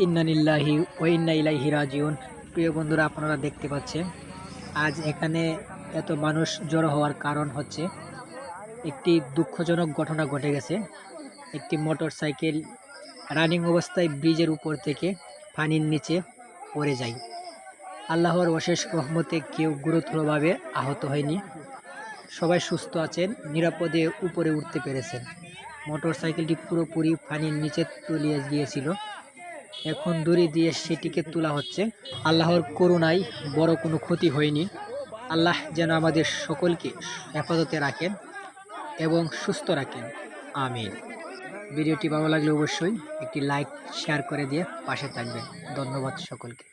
ইন্না লিল্লাহি ওয়া ইন্না ইলাইহি রাজিউন। প্রিয় বন্ধুরা, আপনারা দেখতে পাচ্ছেন আজ এখানে এত মানুষ জড়ো হওয়ার কারণ হচ্ছে একটি দুঃখজনক ঘটনা ঘটে গেছে। একটি মোটর সাইকেল রানিং অবস্থায় ব্রিজের উপর থেকে পানির নিচে পড়ে যায়। আল্লাহর অশেষ রহমতে কেউ গুরুতরভাবে আহত হয়নি, সবাই সুস্থ আছেন, নিরাপদে উপরে উঠতে পেরেছেন। মোটর সাইকেলটি পুরোপুরি পানির নিচে তলিয়ে গিয়েছিল, এখন দড়ি দিয়ে সেটিকে তোলা হচ্ছে। আল্লাহর করুণায় বড় কোনো ক্ষতি হয়নি। আল্লাহ যেন আমাদের সকলকে হেফাজতে রাখেন এবং সুস্থ রাখেন, আমিন। ভিডিওটি ভালো লাগলে অবশ্যই একটি লাইক শেয়ার করে দিয়ে পাশে থাকবেন। ধন্যবাদ সকলকে।